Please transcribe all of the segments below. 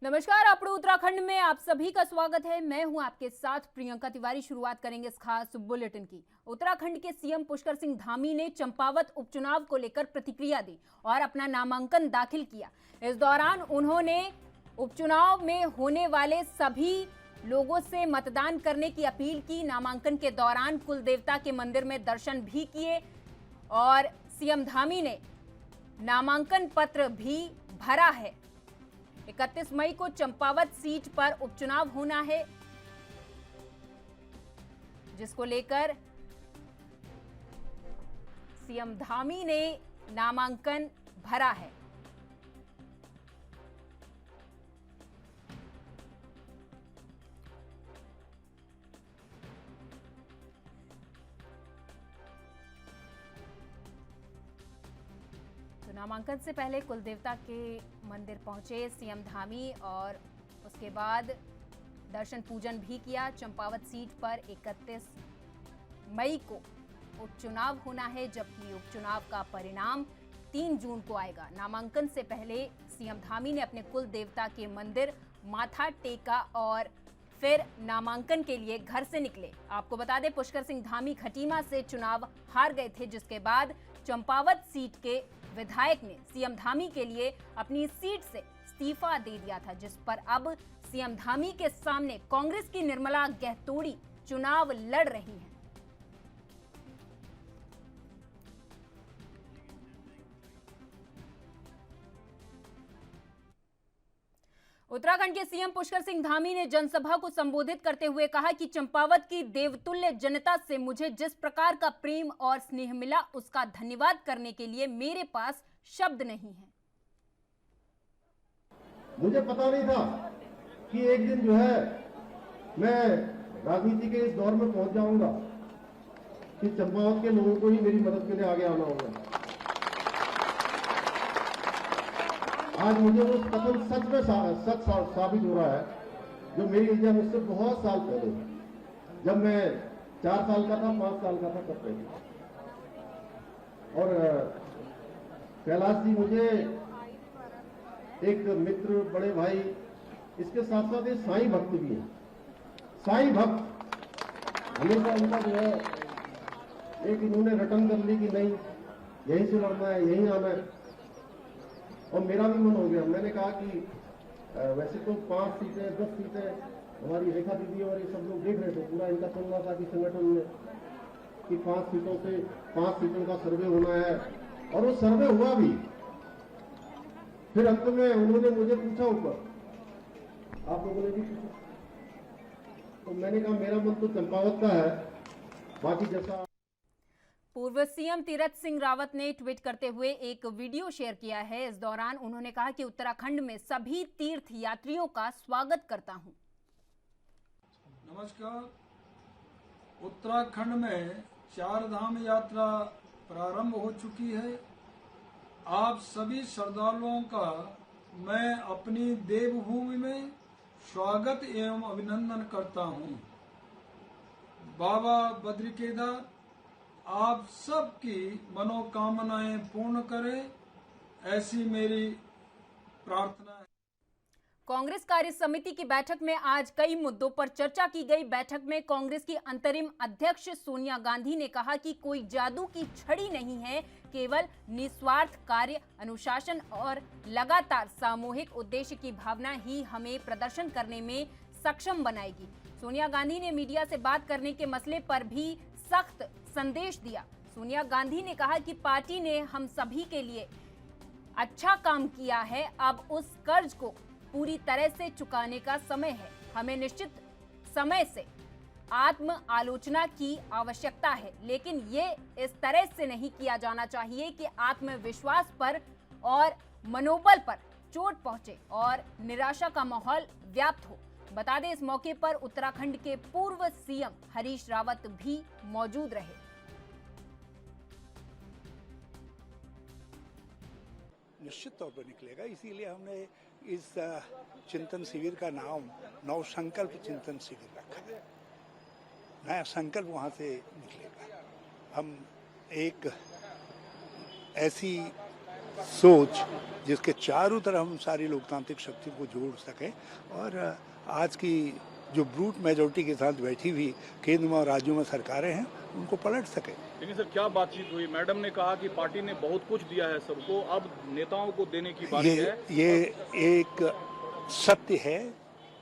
नमस्कार, अपने उत्तराखंड में आप सभी का स्वागत है। मैं हूं आपके साथ प्रियंका तिवारी। शुरुआत करेंगे इस खास बुलेटिन की। उत्तराखंड के सीएम पुष्कर सिंह धामी ने चंपावत उपचुनाव को लेकर प्रतिक्रिया दी और अपना नामांकन दाखिल किया। इस दौरान उन्होंने उपचुनाव में होने वाले सभी लोगों से मतदान करने की अपील की। नामांकन के दौरान कुल देवता के मंदिर में दर्शन भी किए और सीएम धामी ने नामांकन पत्र भी भरा है। 31 मई को चंपावत सीट पर उपचुनाव होना है, जिसको लेकर सीएम धामी ने नामांकन भरा है। नामांकन से पहले कुलदेवता के मंदिर पहुंचे सीएम धामी और उसके बाद दर्शन पूजन भी किया। चंपावत सीट पर 31 मई को उपचुनाव होना है, जबकि उपचुनाव का परिणाम 3 जून को आएगा। नामांकन से पहले सीएम धामी ने अपने कुल देवता के मंदिर माथा टेका और फिर नामांकन के लिए घर से निकले। आपको बता दें, पुष्कर सिंह धामी खटीमा से चुनाव हार गए थे, जिसके बाद चंपावत सीट के विधायक ने सीएम धामी के लिए अपनी सीट से इस्तीफा दे दिया था, जिस पर अब सीएम धामी के सामने कांग्रेस की निर्मला गहतोड़ी चुनाव लड़ रही हैं। उत्तराखंड के सीएम पुष्कर सिंह धामी ने जनसभा को संबोधित करते हुए कहा कि चंपावत की देवतुल्य जनता से मुझे जिस प्रकार का प्रेम और स्नेह मिला, उसका धन्यवाद करने के लिए मेरे पास शब्द नहीं है। मुझे पता नहीं था कि एक दिन जो है मैं राजनीति के इस दौर में पहुंच जाऊंगा कि चंपावत के लोगों को ही मेरी मदद के लिए आगे आना होगा। आज मुझे वो कथन सच में सच साबित हो रहा है, जो मेरी इंडिया मुझसे बहुत साल पहले, जब मैं 4 साल का था, 5 साल का था, तब पहले। और कैलाश जी मुझे एक मित्र, बड़े भाई, इसके साथ साथ एक साईं भक्त भी है। साईं भक्त हमेशा उनका जो है एक इन्होंने रटन कर ली कि नहीं, यहीं से लड़ना है, यहीं आना है। और मेरा भी मन हो गया। मैंने कहा कि वैसे तो 5 सीटें 10 सीटें हमारी रेखा दीदी और ये सब लोग देख रहे थे, पूरा इनका चल रहा था कि संगठन में कि 5 सीटों से 5 सीटों का सर्वे होना है, और वो सर्वे हुआ भी। फिर अंत में उन्होंने मुझे पूछा, ऊपर आप लोगों ने भी पूछा, तो मैंने कहा मेरा मन तो चंपावत का है, बाकी जैसा। पूर्व सीएम तीरथ सिंह रावत ने ट्वीट करते हुए एक वीडियो शेयर किया है। इस दौरान उन्होंने कहा कि उत्तराखंड में सभी तीर्थ यात्रियों का स्वागत करता हूं। नमस्कार। उत्तराखंड में 4 धाम यात्रा प्रारंभ हो चुकी है। आप सभी श्रद्धालुओं का मैं अपनी देवभूमि में स्वागत एवं अभिनंदन करता हूं। बाबा बद्रीकेदार आप सबकी मनोकामनाएं पूर्ण करें, ऐसी मेरी प्रार्थना है। कांग्रेस कार्य समिति की बैठक में आज कई मुद्दों पर चर्चा की गई। बैठक में कांग्रेस की अंतरिम अध्यक्ष सोनिया गांधी ने कहा कि कोई जादू की छड़ी नहीं है, केवल निस्वार्थ कार्य, अनुशासन और लगातार सामूहिक उद्देश्य की भावना ही हमें प्रदर्शन करने में सक्षम बनाएगी। सोनिया गांधी ने मीडिया से बात करने के मसले पर भी सख्त संदेश दिया। सोनिया गांधी ने कहा कि पार्टी ने हम सभी के लिए अच्छा काम किया है, अब उस कर्ज को पूरी तरह से चुकाने का समय है। हमें निश्चित समय से आत्म आलोचना की आवश्यकता है, लेकिन ये इस तरह से नहीं किया जाना चाहिए कि आत्मविश्वास पर और मनोबल पर चोट पहुंचे और निराशा का माहौल व्याप्त हो। बता दें, इस मौके पर उत्तराखंड के पूर्व सीएम हरीश रावत भी मौजूद रहे। निश्चित तौर पर निकलेगा, इसीलिए हमने इस चिंतन शिविर का नाम नव संकल्प चिंतन शिविर रखा है। नया संकल्प वहाँ से निकलेगा। हम एक ऐसी सोच जिसके चारों तरफ हम सारी लोकतांत्रिक शक्ति को जोड़ सकें और आज की जो ब्रूट मेजोरिटी के साथ बैठी हुई केंद्र में और राज्यों में सरकारें हैं उनको पलट सकें। लेकिन सर क्या बातचीत हुई? मैडम ने कहा कि पार्टी ने बहुत कुछ दिया है सबको, अब नेताओं को देने की बारी है। ये एक सत्य है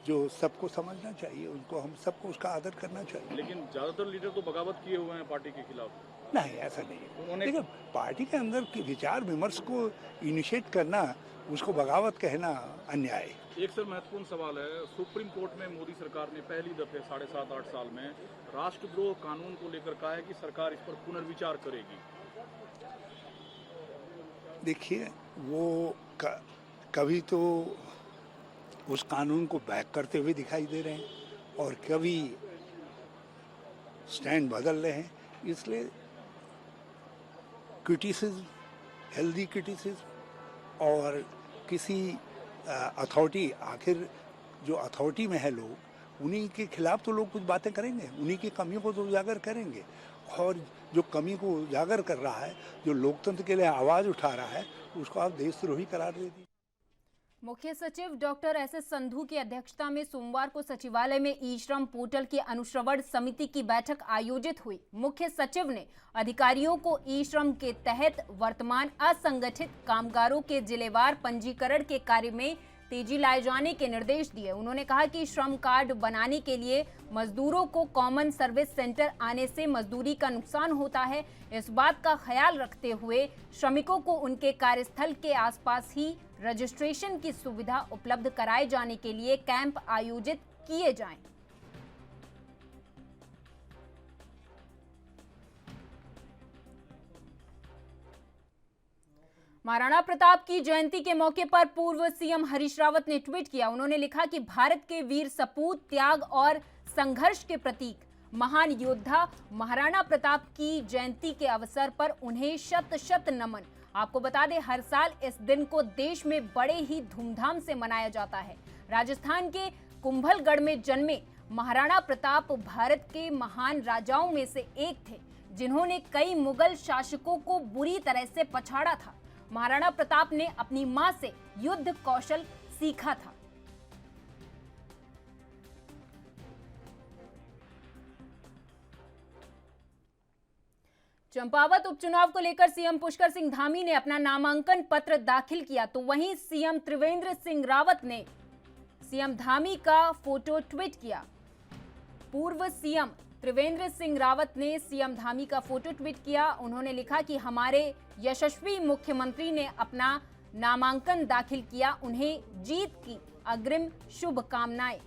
जो सबको समझना चाहिए, उनको हम सबको उसका आदर करना चाहिए। लेकिन ज्यादातर लीडर तो बगावत किए हुए हैं पार्टी के खिलाफ। नहीं, ऐसा नहीं है। उन्होंने देखिए, पार्टी के अंदर की विचार विमर्श को इनिशिएट करना, उसको बगावत कहना अन्याय है। एक सर महत्वपूर्ण सवाल है, सुप्रीम कोर्ट में मोदी सरकार ने पहली दफे 7.5-8 साल में राष्ट्रद्रोह कानून को लेकर कहा है कि सरकार इस पर पुनर्विचार करेगी। देखिए, वो कभी तो उस कानून को बैक करते हुए दिखाई दे रहे हैं और कभी स्टैंड बदल रहे हैं, इसलिए क्रिटिसिज्म, हेल्दी क्रिटिसिज्म और किसी अथॉरिटी, आखिर जो अथॉरिटी में है लोग, उन्हीं के खिलाफ तो लोग कुछ बातें करेंगे, उन्हीं की कमियों को तो उजागर करेंगे और जो कमी को उजागर कर रहा है, जो लोकतंत्र के लिए आवाज़ उठा रहा है, उसको आप देशद्रोही करार दे दीजिए। मुख्य सचिव डॉक्टर एस.एस. संधू की अध्यक्षता में सोमवार को सचिवालय में ई श्रम पोर्टल की अनुश्रवण समिति की बैठक आयोजित हुई। मुख्य सचिव ने अधिकारियों को ई श्रम के तहत वर्तमान असंगठित कामगारों के जिलेवार पंजीकरण के कार्य में तेजी लाए जाने के निर्देश दिए। उन्होंने कहा कि श्रम कार्ड बनाने के लिए मजदूरों को कॉमन सर्विस सेंटर आने से मजदूरी का नुकसान होता है। इस बात का ख्याल रखते हुए श्रमिकों को उनके कार्यस्थल के आसपास ही रजिस्ट्रेशन की सुविधा उपलब्ध कराए जाने के लिए कैंप आयोजित किए जाएं। महाराणा प्रताप की जयंती के मौके पर पूर्व सीएम हरीश रावत ने ट्वीट किया। उन्होंने लिखा कि भारत के वीर सपूत, त्याग और संघर्ष के प्रतीक महान योद्धा महाराणा प्रताप की जयंती के अवसर पर उन्हें शत शत नमन। आपको बता दें, हर साल इस दिन को देश में बड़े ही धूमधाम से मनाया जाता है। राजस्थान के कुंभलगढ़ में जन्मे महाराणा प्रताप भारत के महान राजाओं में से एक थे, जिन्होंने कई मुगल शासकों को बुरी तरह से पछाड़ा था। महाराणा प्रताप ने अपनी मां से युद्ध कौशल सीखा था। चंपावत उपचुनाव को लेकर सीएम पुष्कर सिंह धामी ने अपना नामांकन पत्र दाखिल किया, तो वहीं सीएम त्रिवेंद्र सिंह रावत ने सीएम धामी का फोटो ट्वीट किया। पूर्व सीएम त्रिवेंद्र सिंह रावत ने सीएम धामी का फोटो ट्वीट किया। उन्होंने लिखा कि हमारे यशस्वी मुख्यमंत्री ने अपना नामांकन दाखिल किया, उन्हें जीत की अग्रिम शुभकामनाएं।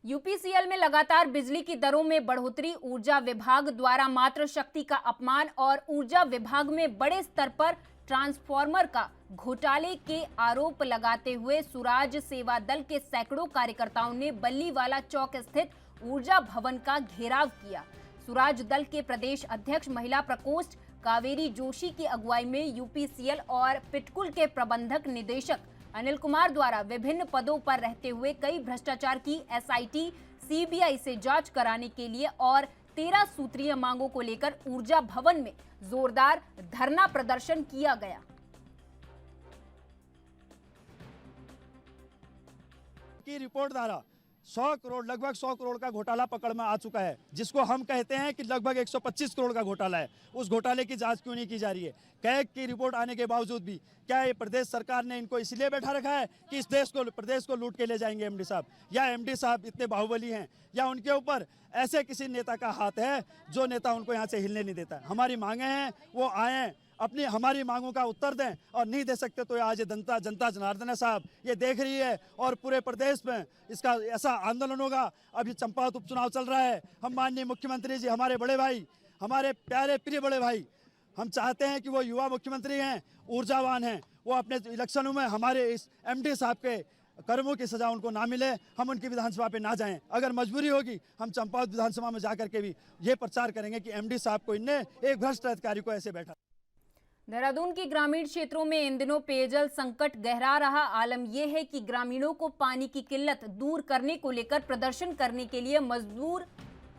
यूपीसीएल में लगातार बिजली की दरों में बढ़ोतरी, ऊर्जा विभाग द्वारा मातृ शक्ति का अपमान और ऊर्जा विभाग में बड़े स्तर पर ट्रांसफार्मर का घोटाले के आरोप लगाते हुए सुराज सेवा दल के सैकड़ों कार्यकर्ताओं ने बल्लीवाला चौक स्थित ऊर्जा भवन का घेराव किया। सुराज दल के प्रदेश अध्यक्ष महिला प्रकोष्ठ कावेरी जोशी की अगुवाई में यूपीसीएल और पिटकुल के प्रबंधक निदेशक अनिल कुमार द्वारा विभिन्न पदों पर रहते हुए कई भ्रष्टाचार की एसआईटी सीबीआई से जांच कराने के लिए और 13 सूत्रीय मांगों को लेकर ऊर्जा भवन में जोरदार धरना प्रदर्शन किया गया। की रिपोर्ट द्वारा 100 करोड़, लगभग 100 करोड़ का घोटाला पकड़ में आ चुका है, जिसको हम कहते हैं कि लगभग 125 करोड़ का घोटाला है। उस घोटाले की जांच क्यों नहीं की जा रही है? कैग की रिपोर्ट आने के बावजूद भी क्या ये प्रदेश सरकार ने इनको इसलिए बैठा रखा है कि इस प्रदेश को लूट के ले जाएंगे एमडी साहब? या एमडी साहब इतने बाहुबली हैं, या उनके ऊपर ऐसे किसी नेता का हाथ है जो नेता उनको यहाँ से हिलने नहीं देता? हमारी मांगे हैं, वो आए, अपनी हमारी मांगों का उत्तर दें, और नहीं दे सकते तो आज जनता जनार्दन साहब ये देख रही है और पूरे प्रदेश में इसका ऐसा आंदोलन होगा। अभी चंपावत उपचुनाव चल रहा है। हम माननीय मुख्यमंत्री जी, हमारे बड़े भाई, हमारे प्यारे प्रिय बड़े भाई, हम चाहते हैं कि वो युवा मुख्यमंत्री हैं, ऊर्जावान हैं, वो अपने इलेक्शनों में हमारे इस एमडी साहब के कर्मों की सजा उनको ना मिले, हम उनकी विधानसभा पे ना जाएं। अगर मजबूरी होगी हम चंपावत विधानसभा में जाकर के भी ये प्रचार करेंगे कि एमडी साहब को इनने एक भ्रष्ट अधिकारी को ऐसे बैठा। देहरादून के ग्रामीण क्षेत्रों में इन दिनों पेयजल संकट गहरा रहा। आलम यह है कि ग्रामीणों को पानी की किल्लत दूर करने को लेकर प्रदर्शन करने के लिए मजबूर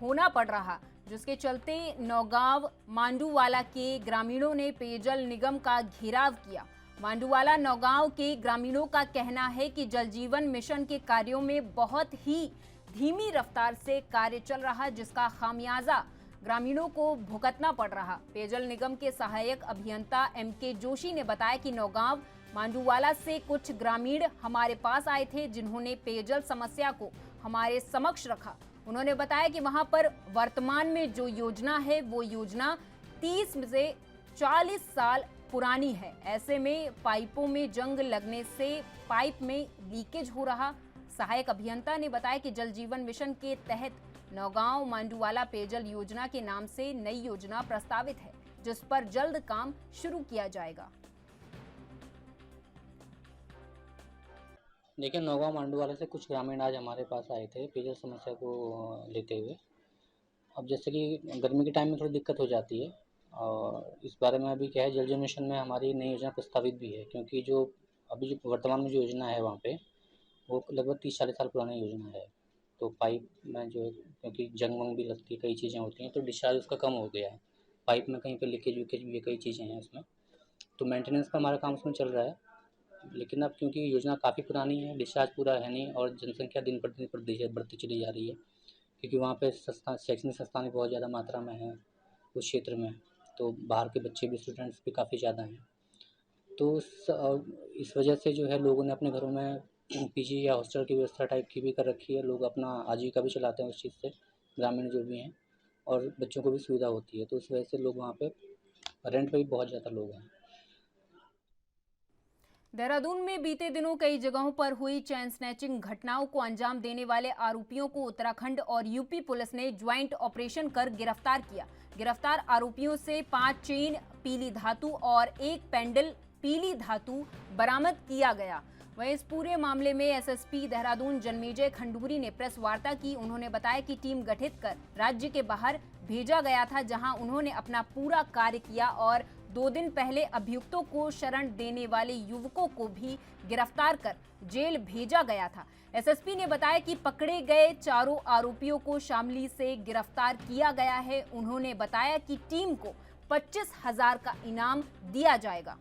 होना पड़ रहा, जिसके चलते नौगांव मांडूवाला के ग्रामीणों ने पेयजल निगम का घेराव किया। मांडूवाला नौगांव के ग्रामीणों का कहना है कि जल जीवन मिशन के कार्यों में बहुत ही धीमी रफ्तार से कार्य चल रहा, जिसका खामियाजा ग्रामीणों को भुगतना पड़ रहा। पेयजल निगम के सहायक अभियंता MK जोशी ने बताया कि नौगांव मांडूवाला से कुछ ग्रामीण हमारे पास आए थे, जिन्होंने पेयजल समस्या को हमारे समक्ष रखा। उन्होंने बताया कि वहां पर वर्तमान में जो योजना है वो योजना 30 से 40 साल पुरानी है। ऐसे में पाइपों में जंग लगने से पाइप में लीकेज हो रहा। सहायक अभियंता ने बताया कि जल जीवन मिशन के तहत नौगांव मांडूवाला पेयजल योजना के नाम से नई योजना प्रस्तावित है, जिस पर जल्द काम शुरू किया जाएगा। देखिए, नौगांव मांडूवाला से कुछ ग्रामीण आज हमारे पास आए थे पेयजल समस्या को लेते हुए। अब जैसे कि गर्मी के टाइम में थोड़ी दिक्कत हो जाती है, और इस बारे में अभी क्या है, जल जीवन मिशन में हमारी नई योजना प्रस्तावित भी है, क्योंकि जो अभी जो वर्तमान में जो योजना है वहाँ पे वो लगभग 30-40 साल पुरानी योजना है। तो पाइप में जो, क्योंकि जंग वंग भी लगती है, कई चीज़ें होती हैं, तो डिस्चार्ज उसका कम हो गया है। पाइप में कहीं पे लीकेज वीकेज भी, कई चीज़ें हैं उसमें, तो मेंटेनेंस का हमारा काम उसमें चल रहा है। लेकिन अब क्योंकि योजना काफ़ी पुरानी है, डिस्चार्ज पूरा है नहीं, और जनसंख्या दिन प्रतिशत बढ़ती चली जा रही है, क्योंकि वहाँ पे शैक्षणिक संस्थान बहुत ज़्यादा मात्रा में है उस क्षेत्र में, तो बाहर के बच्चे भी, स्टूडेंट्स भी काफ़ी ज़्यादा हैं। तो इस वजह से जो है लोगों ने अपने घरों में PG या हॉस्टल की व्यवस्था टाइप की भी कर रखी है। लोग अपना आजीविका भी चलाते हैं उस चीज़ से, ग्रामीण जो भी हैं, और बच्चों को भी सुविधा होती है, तो उस वजह से लोग वहाँ पे रेंट पे भी बहुत ज़्यादा लोग हैं। देहरादून में बीते दिनों कई जगहों पर हुई चैन स्नैचिंग घटनाओं को अंजाम देने वाले आरोपियों को उत्तराखंड और UP पुलिस ने ज्वाइंट ऑपरेशन कर गिरफ्तार किया। गिरफ्तार आरोपियों से 5 चेन पीली धातु और 1 पेंडल पीली धातु बरामद किया गया। वहीं इस पूरे मामले में SSP देहरादून जन्मेजय खंडूरी ने प्रेस वार्ता की। उन्होंने बताया कि टीम गठित कर राज्य के बाहर भेजा गया था, जहां उन्होंने अपना पूरा कार्य किया, और 2 दिन पहले अभियुक्तों को शरण देने वाले युवकों को भी गिरफ्तार कर जेल भेजा गया था। SSP ने बताया कि पकड़े गए चारों आरोपियों को शामली से गिरफ्तार किया गया है। उन्होंने बताया कि टीम को 25,000 का इनाम दिया जाएगा।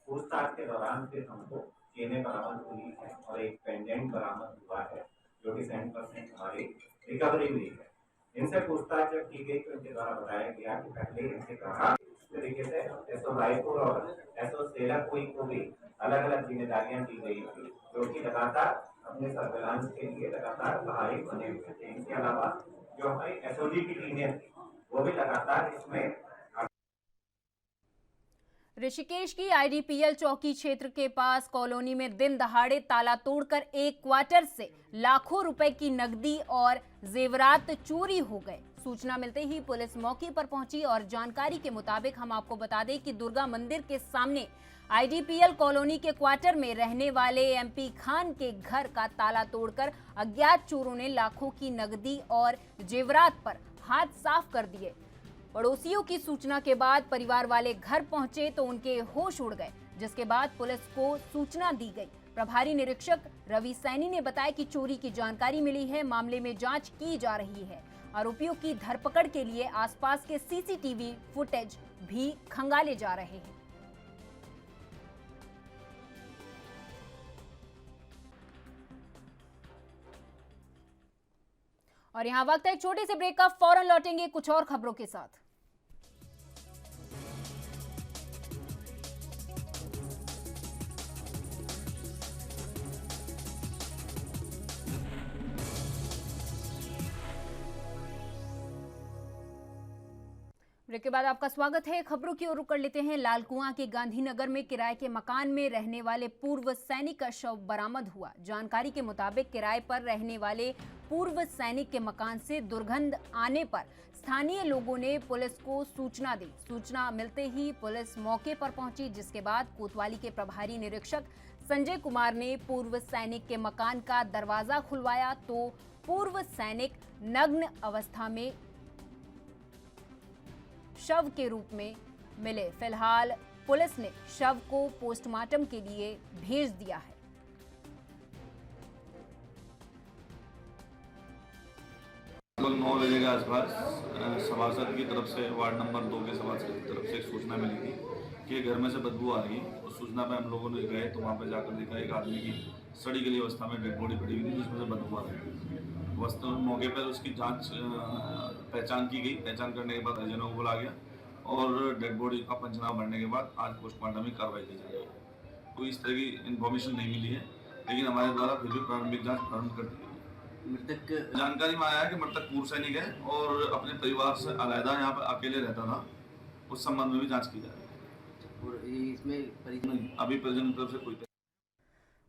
पूछताछ के दौरान फिर हमको चेनें बरामद हुई है और एक पेंडेंट बरामद हुआ है, जो कि 100% हमारी रिकवरी हुई है। इनसे पूछताछ जब की गई तो इनके द्वारा बताया गया कि पहले इनसे कहा इस तरीके से SO रायपुर और SO सेलापुरी को भी अलग अलग जिम्मेदारियां दी गई थी, जो कि लगातार अपने सर्विलांस के लिए लगातार बाहरी बने हुए थे। इनके अलावा जो हमारी SOG की टीमें थी वो भी लगातार इसमें। ऋषिकेश की IDPL चौकी क्षेत्र के पास कॉलोनी में दिन दहाड़े ताला तोड़कर एक क्वार्टर से लाखों रुपए की नकदी और जेवरात चोरी हो गए। सूचना मिलते ही पुलिस मौके पर पहुंची, और जानकारी के मुताबिक हम आपको बता दें कि दुर्गा मंदिर के सामने IDPL कॉलोनी के क्वार्टर में रहने वाले MP खान के घर का ताला तोड़कर अज्ञात चोरों ने लाखों की नकदी और जेवरात पर हाथ साफ कर दिए। पड़ोसियों की सूचना के बाद परिवार वाले घर पहुंचे तो उनके होश उड़ गए, जिसके बाद पुलिस को सूचना दी गई। प्रभारी निरीक्षक रवि सैनी ने बताया कि चोरी की जानकारी मिली है, मामले में जांच की जा रही है। आरोपियों की धरपकड़ के लिए आसपास के CCTV फुटेज भी खंगाले जा रहे हैं। और यहाँ वक्त है एक छोटे से ब्रेक का, फौरन लौटेंगे कुछ और खबरों के साथ। ब्रेक के बाद आपका स्वागत है। खबरों की ओर रुख कर लेते हैं। लालकुआं के गांधीनगर में किराए के मकान में रहने वाले पूर्व सैनिक का शव बरामद हुआ। जानकारी के मुताबिक किराए पर रहने वाले पूर्व सैनिक के मकान से दुर्गंध आने पर स्थानीय लोगों ने पुलिस को सूचना दी। सूचना मिलते ही पुलिस मौके पर पहुंची, जिसके बाद कोतवाली के प्रभारी निरीक्षक संजय कुमार ने पूर्व सैनिक के मकान का दरवाजा खुलवाया तो पूर्व सैनिक नग्न अवस्था में शव के रूप में मिले। फिलहाल पुलिस ने शव को पोस्टमार्टम के लिए भेज दिया है। लगभग 9 बजे के आसपास सभासद की तरफ से, वार्ड नंबर 2 के सभासद की तरफ से एक सूचना मिली थी कि घर में से बदबू आ रही। उस सूचना पे हम लोगों ने गए तो वहाँ पे जाकर देखा एक आदमी की सड़ी गली अवस्था में डेड बॉडी पड़ी हुई थी जिसमें से बदबू आ रही थी। वास्तव में मौके पर उसकी जांच पहचान की गई। पहचान करने के बाद परिजनों को बुला गया और डेड बॉडी का पंचनामा भरने के बाद आज पोस्टमार्टम में कार्रवाई की जाएगी। कोई इस तरह की इन्फॉर्मेशन नहीं मिली है, लेकिन हमारे द्वारा फिर भी प्रारंभिक जाँच प्रारंभ कर दी गई। मृतक जानकारी में आया है कि मृतक पूर्व सैनिक है और अपने परिवार से अलग यहाँ पर अकेले रहता था। उस संबंध में भी जांच की जा रही है और इसमें अभी परिजन की तरफ से कोई।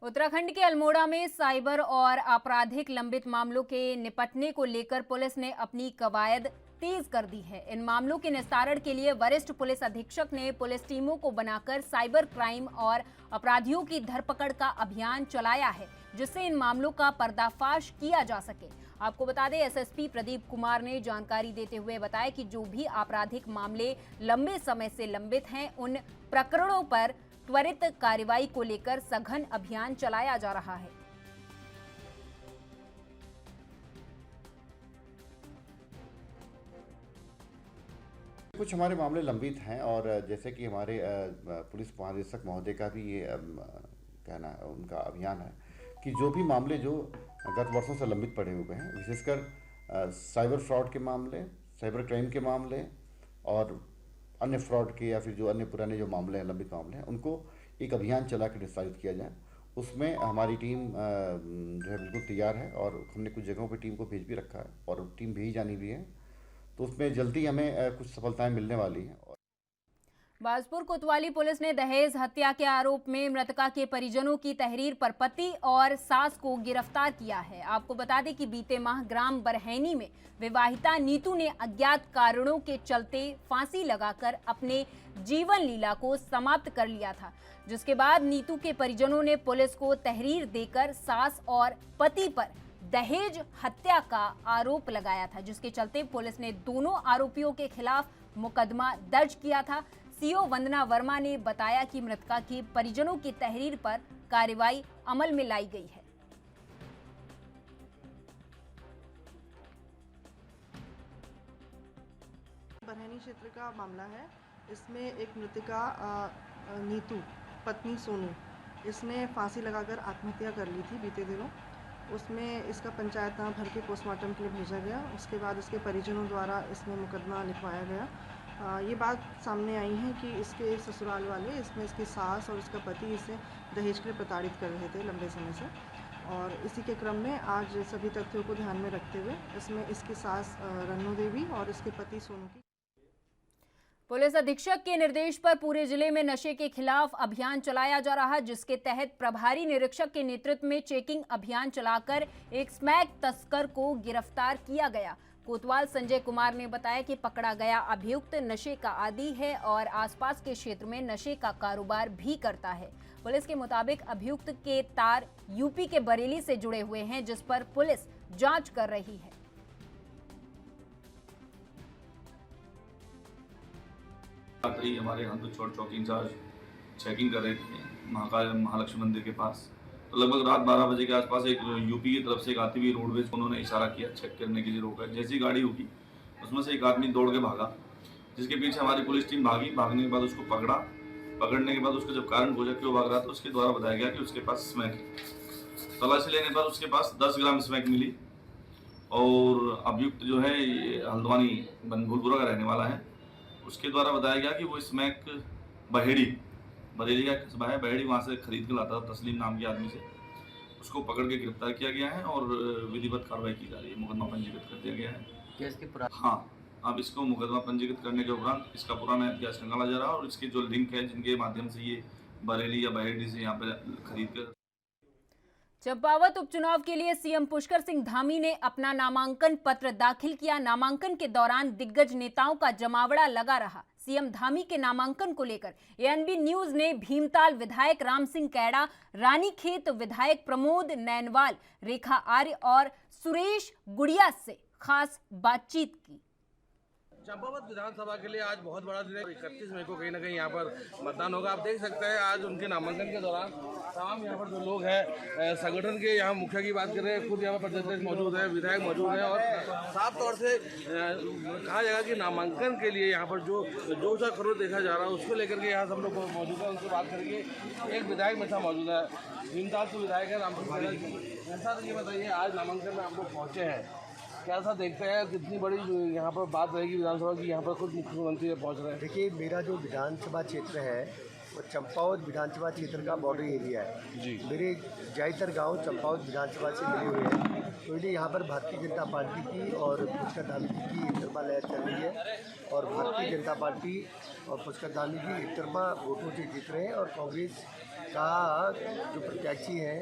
उत्तराखंड के अल्मोड़ा में साइबर और आपराधिक लंबित मामलों के निपटने को लेकर पुलिस ने अपनी कवायद तेज कर दी है। इन मामलों के निस्तारण के लिए वरिष्ठ पुलिस अधीक्षक ने पुलिस टीमों को बनाकर साइबर क्राइम और अपराधियों की धरपकड़ का अभियान चलाया है, जिससे इन मामलों का पर्दाफाश किया जा सके। आपको बता दें, एसएसपी प्रदीप कुमार ने जानकारी देते हुए बताया कि जो भी आपराधिक मामले लंबे समय से लंबित हैं, उन प्रकरणों पर त्वरित कार्रवाई को लेकर सघन अभियान चलाया जा रहा है। कुछ हमारे मामले लंबित हैं और जैसे कि हमारे पुलिस महानिदेशक महोदय का भी ये कहना है, उनका अभियान है कि जो भी मामले जो गत वर्षों से लंबित पड़े हुए हैं, विशेषकर साइबर फ्रॉड के मामले, साइबर क्राइम के मामले और अन्य फ्रॉड के या फिर जो अन्य पुराने जो मामले हैं, लंबित मामले हैं, उनको एक अभियान चला के निस्तारित किया जाए। उसमें हमारी टीम जो है बिल्कुल तैयार है और हमने कुछ जगहों पर टीम को भेज भी रखा है और टीम भेजी जानी भी है, तो उसमें जल्दी हमें कुछ सफलताएं मिलने वाली हैं। बाजपुर कोतवाली पुलिस ने दहेज हत्या के आरोप में मृतका के परिजनों की तहरीर पर पति और सास को गिरफ्तार किया है। आपको बता दें कि बीते माह ग्राम बरहैनी में विवाहिता नीतू ने अज्ञात कारणों के चलते फांसी लगाकर अपने जीवन लीला को समाप्त कर लिया था, जिसके बाद नीतू के परिजनों ने पुलिस को तहरीर देकर सास और पति पर दहेज हत्या का आरोप लगाया था, जिसके चलते पुलिस ने दोनों आरोपियों के खिलाफ मुकदमा दर्ज किया था। सीओ वंदना वर्मा ने बताया कि मृतका के परिजनों की तहरीर पर कार्रवाई अमल में लाई गई है। बरहैनी क्षेत्र का मामला है। इसमें एक मृतका नीतू पत्नी सोनू, इसने फांसी लगाकर आत्महत्या कर ली थी बीते दिनों। उसमें इसका पंचायतनामा भर के पोस्टमार्टम के लिए भेजा गया। उसके बाद इसके परिजनों द्वारा इसमें मुकदमा लिखवाया गया। ये बात सामने आई है कि इसके ससुराल वाले, इसमें इसकी सास और इसका पति इसे दहेज के लिए प्रताड़ित कर रहे थे लंबे समय से, और इसी के क्रम में आज सभी तथ्यों को ध्यान में रखते हुए इसमें इसकी सास रन्नू देवी और इसके पति सोनू की। पुलिस अधीक्षक के निर्देश पर पूरे जिले में नशे के खिलाफ अभियान चलाया जा रहा है, जिसके तहत प्रभारी निरीक्षक के नेतृत्व में चेकिंग अभियान चलाकर एक स्मैक तस्कर को गिरफ्तार किया गया। कोतवाल संजय कुमार ने बताया कि पकड़ा गया अभियुक्त नशे का आदी है और आसपास के क्षेत्र में नशे का कारोबार भी करता है। पुलिस के मुताबिक अभियुक्त के तार यूपी के बरेली से जुड़े हुए हैं, जिस पर पुलिस जांच कर रही है। रात्रि हमारे हंदू छोड़ चौकी इंचार्ज चेकिंग कर रहे थे महाकाल महालक्ष्मी मंदिर के पास, तो लगभग रात 12 बजे के आसपास एक यूपी की तरफ से एक आती हुई रोडवेज उन्होंने इशारा किया, चेक करने के लिए रोका। जैसी गाड़ी रुकी उसमें से एक आदमी दौड़ के भागा, जिसके पीछे हमारी पुलिस टीम भागी। भागने के बाद उसको पकड़ा। पकड़ने के बाद उसको जब कारण खोजा क्यों भाग रहा था, उसके द्वारा बताया गया कि उसके पास स्मैक है। तलाशी लेने पर उसके पास 10 ग्राम स्मैक मिली और अभियुक्त जो है ये हल्द्वानी बनभूलपुरा का रहने वाला है। उसके द्वारा बताया गया कि वो स्मैक बरेली का कस्बा है, बहेड़ी, वहाँ से खरीद के लाता था तस्लीम नाम के आदमी से। उसको पकड़ के गिरफ्तार किया गया है और विधिवत कार्रवाई की जा रही है। मुकदमा पंजीकृत कर दिया गया है। हाँ, अब इसको मुकदमा पंजीकृत करने के उपरांत इसका पुराना इतिहास निकाला जा रहा है और इसके जो लिंक है जिनके माध्यम से ये बरेली या बहेड़ी से यहाँ पे खरीद कर। चंपावत उपचुनाव के लिए सीएम पुष्कर सिंह धामी ने अपना नामांकन पत्र दाखिल किया। नामांकन के दौरान दिग्गज नेताओं का जमावड़ा लगा रहा। सीएम धामी के नामांकन को लेकर एएनबी न्यूज ने भीमताल विधायक राम सिंह कैड़ा, रानीखेत विधायक प्रमोद नैनवाल, रेखा आर्य और सुरेश गुड़िया से खास बातचीत की। चंपावत विधानसभा के लिए आज बहुत बड़ा दिन है। 31 मई को कहीं ना कहीं यहाँ पर मतदान होगा। आप देख सकते हैं आज उनके नामांकन के दौरान तमाम यहाँ पर जो लोग हैं संगठन के, यहाँ मुखिया की बात करें, खुद यहाँ पर प्रतिनिधि मौजूद है, विधायक मौजूद हैं और साफ तौर से कहा जाएगा कि नामांकन के लिए यहाँ पर जो जोश खरोश देखा जा रहा है उसको लेकर के यहाँ सब लोग मौजूद है। उनसे बात करेंगे। एक विधायक मेरे साथ मौजूद है, भीमताल से विधायक है राम सिंह कैड़ा जी। ऐसा ये बताइए, आज नामांकन में आप लोग पहुँचे हैं, कैसा देखते हैं, कितनी बड़ी यहाँ पर बात रहेगी विधानसभा की, यहाँ पर खुद मुख्यमंत्री पहुँच रहे हैं? देखिए, मेरा जो विधानसभा क्षेत्र है वो चंपावत विधानसभा क्षेत्र का बॉर्डर एरिया है जी। मेरे ज़्यादातर गांव चंपावत विधानसभा से मिले हुए हैं, तो इसलिए यहाँ पर भारतीय जनता पार्टी की और पुष्कर धामी जी की एकतरफा लहर चल रही है और भारतीय जनता पार्टी और पुष्कर धामी जी एकतरफा वोटों से जीत रहे हैं और कांग्रेस का जो प्रत्याशी हैं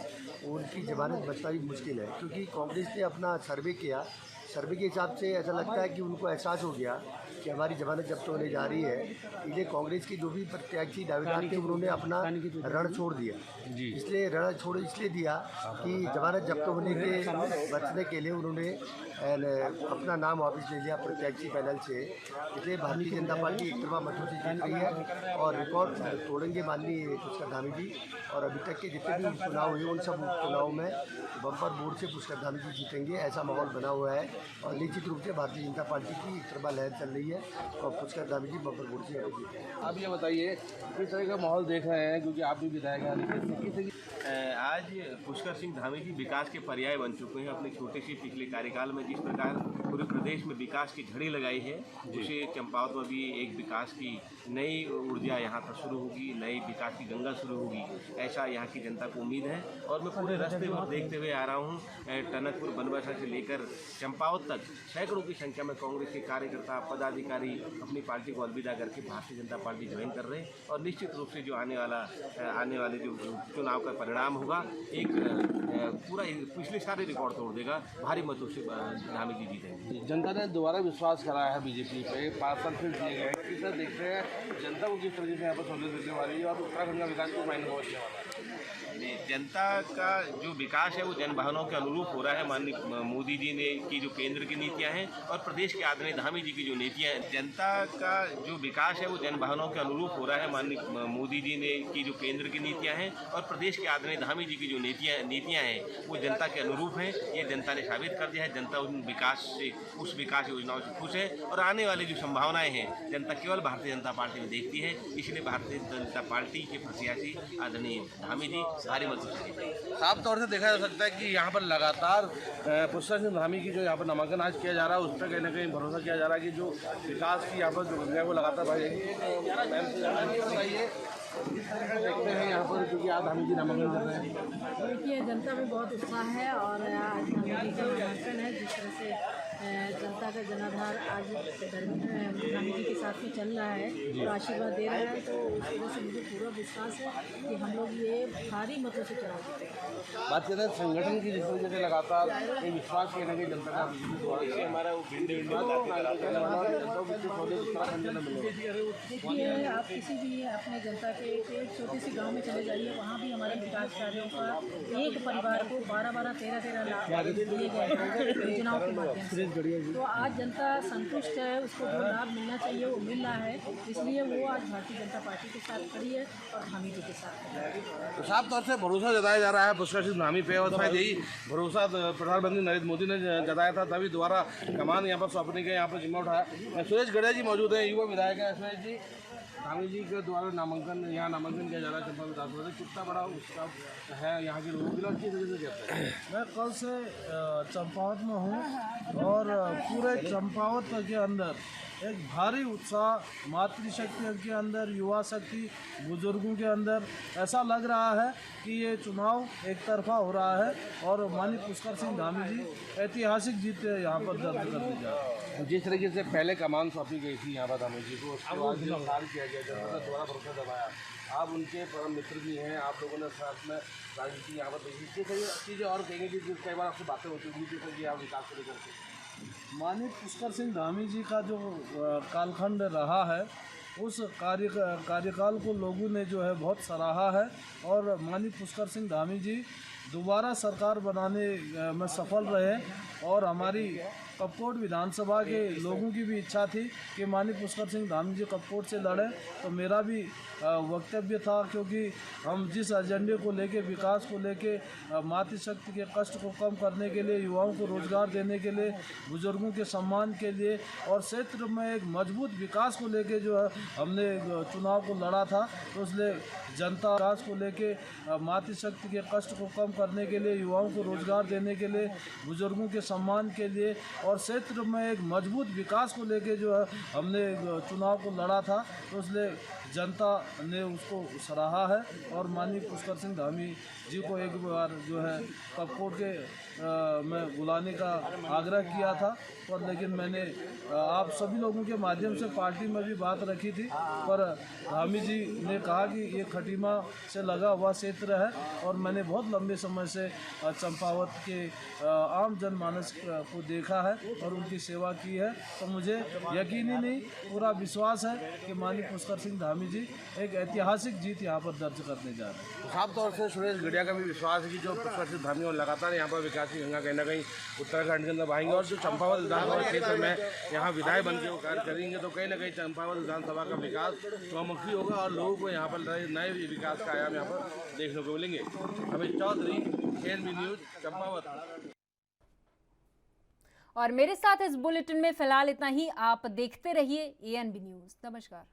उनकी जमानत बचना भी मुश्किल है, क्योंकि कांग्रेस ने अपना सर्वे किया। सर्वे के हिसाब से ऐसा लगता है कि उनको एहसास हो गया कि हमारी जमानत जब्त होने जा रही है। इसलिए कांग्रेस के जो भी प्रत्याशी दावेदार थे उन्होंने अपना रण छोड़ दिया। इसलिए रण छोड़ इसलिए दिया कि जमानत जब्त होने के बचने के लिए उन्होंने अपना नाम वापस ले लिया प्रत्याशी पैनल से। इसलिए भारतीय जनता पार्टी एक तरफा मतों से जीत रही है और रिकॉर्ड तोड़ेंगे माननीय पुष्कर धामी जी। और अभी तक के जितने भी चुनाव हुए उन सब चुनाव में बम्पर वोट से पुष्कर धामी जी जीतेंगे, ऐसा माहौल बना हुआ है। और निश्चित रूप से भारतीय जनता पार्टी की एक तरफा लहर चल रही है और पुष्कर धामी जी बम्पर वोट से जीतेंगे। आप ये बताइए किस तरह का माहौल देख रहे हैं, क्योंकि आप भी विधायक हैं। आज पुष्कर सिंह धामी जी विकास के पर्याय बन चुके हैं। अपने छोटे से पिछले कार्यकाल में जिस प्रकार पूरे प्रदेश में विकास की झड़ी लगाई है, उसे चंपावत में भी एक विकास की नई ऊर्जा यहाँ पर शुरू होगी, नई विकास की गंगा शुरू होगी, ऐसा यहाँ की जनता को उम्मीद है। और मैं पूरे रास्ते में देखते हुए आ रहा हूँ, टनकपुर बनवासा से लेकर चंपावत तक सैकड़ों की संख्या में कांग्रेस के कार्यकर्ता पदाधिकारी अपनी पार्टी को अलविदा करके भारतीय जनता पार्टी ज्वाइन कर रहे हैं। और निश्चित रूप से जो आने वाले जो चुनाव का परिणाम होगा, एक पूरा पिछले सारे रिकॉर्ड तोड़ देगा, भारी मतों से धामी जी जीतेंगे। जनता ने दोबारा विश्वास कराया है बीजेपी पे, 5 साल फिर दिए गए। किस तरह देखते हैं जनता को, किस तरीके से यहाँ पर सहूलियत देने वाली है और उत्तराखंड का विकास को मायने पहुँचने वाला है? जनता का जो विकास है वो जनभावनाओं के अनुरूप हो रहा है। माननीय मोदी जी ने की जो केंद्र की नीतियां हैं और प्रदेश के आदरणीय धामी जी की जो नीतियां हैं, जनता का जो विकास है वो जनभावनाओं के अनुरूप हो रहा है। माननीय मोदी जी ने की जो केंद्र की नीतियां हैं और प्रदेश के आदरणीय धामी जी की जो नीतियां हैं वो जनता के अनुरूप हैं। ये जनता ने साबित कर दिया है। जनता उन विकास से, उस विकास योजनाओं से खुश है और आने वाली जो संभावनाएं हैं जनता केवल भारतीय जनता पार्टी में देखती है। इसलिए भारतीय जनता पार्टी के प्रत्याशी आदरणीय धामी जी भारी मतों से जीतेंगे। साफ तौर से देखा जा सकता है कि यहाँ पर लगातार पुष्कर सिंह धामी की जो यहाँ पर नामांकन आज किया जा रहा है, उस पर कहीं ना कहीं भरोसा किया जा रहा है कि जो विकास की यहाँ पर जो गंगा है वो लगातार बढ़ेगी। बताइए देखते हैं यहाँ पर, क्योंकि आज धामी जी नामांकन कर रहे हैं। देखिए, जनता में बहुत उत्साह है और आज धामी जी का नामांकन है। जिस तरह से जनता का जनाधार आज धामी जी के साथ में चल रहा है और आशीर्वाद दे रहा है, तो उस वजह से मुझे पूरा विश्वास है कि हम लोग ये भारी मतों से चुनाव जीतेंगे। बात करते हैं संगठन की, जिस तरीके से लगातार ये विश्वास कहना कि जनता का हमारा देखिए, आप किसी भी अपने जनता के एक छोटे से गांव में चले जाइए, वहाँ भी हमारे विकास कार्यों का एक परिवार को 12-12, 13-13 लाख दिए गए योजनाओं के माध्यम से। तो आज जनता संतुष्ट है, उसको जो लाभ मिलना चाहिए वो मिल रहा है, इसलिए वो आज भारतीय जनता पार्टी के साथ खड़ी है और धामी जी के साथ खड़ी है। तो साफ तौर से भरोसा जताया जा रहा है पुष्कर सिंह धामी पे और शायद यही भरोसा प्रधानमंत्री नरेंद्र मोदी ने जताया था, तभी दोबारा कमान यहाँ पर सौंपने के यहाँ पर जिम्मा उठाया। सुरेश गुड़िया जी मौजूद हैं, युवा विधायक है। सुरेश जी, धामी जी के द्वारा यहाँ नामांकन किया जा रहा है चंपावत विधानसभा से, कितना बड़ा उत्सव है यहाँ के लोगों के लिए, किस तरीके से कहते हैं? मैं कल से चंपावत में हूँ और पूरे चंपावत के अंदर एक भारी उत्साह मातृशक्ति के अंदर, युवा शक्ति, बुजुर्गों के अंदर ऐसा लग रहा है कि ये चुनाव एक तरफा हो रहा है और माननीय पुष्कर सिंह धामी जी ऐतिहासिक जीत यहाँ पर दर्ज कर दी जाए। जिस तरीके से पहले कमान सौंपी गई थी यहाँ पर धामी जी को, किया गया, जनता ने दोबारा भरोसा दबाया। आप उनके परम मित्र भी हैं, आप लोगों ने साथ में राजनीति यहाँ पर देखी, किस चीज़ें और कहेंगे कि कई बार आपसे बातें होती होंगी कि आप विकास को लेकर के? माननीय पुष्कर सिंह धामी जी का जो कालखंड रहा है उस कार्यकाल को लोगों ने जो है बहुत सराहा है और माननीय पुष्कर सिंह धामी जी दोबारा सरकार बनाने में सफल रहे और हमारी कपकोट विधानसभा के लोगों की भी इच्छा थी कि माननीय पुष्कर सिंह धामी जी कपकोट से लड़े, तो मेरा भी वक्तव्य था, क्योंकि हम जिस एजेंडे को लेके, विकास को लेके, मातृशक्ति के कष्ट को कम करने के लिए, युवाओं को रोजगार देने के लिए, बुजुर्गों के सम्मान के लिए और क्षेत्र में एक मजबूत विकास को लेके जो है हमने चुनाव को लड़ा था, तो इसलिए जनता विकास को लेके, मातृशक्ति के कष्ट को कम करने के लिए, युवाओं को रोजगार देने के लिए, बुजुर्गों के सम्मान के लिए और क्षेत्र में एक मजबूत विकास को लेके जो है हमने चुनाव को लड़ा था, तो इसलिए जनता ने उसको सराहा है और माननीय पुष्कर सिंह धामी जी को एक बार जो है कपकोट के में बुलाने का आग्रह किया था, पर लेकिन मैंने आप सभी लोगों के माध्यम से पार्टी में भी बात रखी थी, पर धामी जी ने कहा कि ये खटीमा से लगा हुआ क्षेत्र है और मैंने बहुत लंबे समय से चंपावत के आम जनमानस को देखा है और उनकी सेवा की है, तो मुझे यकीनी नहीं पूरा विश्वास है कि माननीय पुष्कर सिंह धामी जी एक ऐतिहासिक जीत यहाँ पर दर्ज करने जा रहे हैं। साफ तौर से सुरेश गढ़िया का भी विश्वास है कि जो पुष्कर सिंह धामी और लगातार यहाँ पर विकास की गंगा कहीं ना कहीं उत्तराखंड के अंदर बहाएंगे और जो चंपावत विधानसभा क्षेत्र में यहाँ विधायक बन के वो कार्य करेंगे, तो कहीं ना कहीं चंपावत विधानसभा का विकास चौमुखी होगा और लोगों को यहाँ पर नए विकास का आयाम यहाँ पर देखने को मिलेंगे। Amit Chaudhary, ANB news, Champawat. और मेरे साथ इस बुलेटिन में फिलहाल इतना ही। आप देखते रहिए ANB न्यूज। नमस्कार।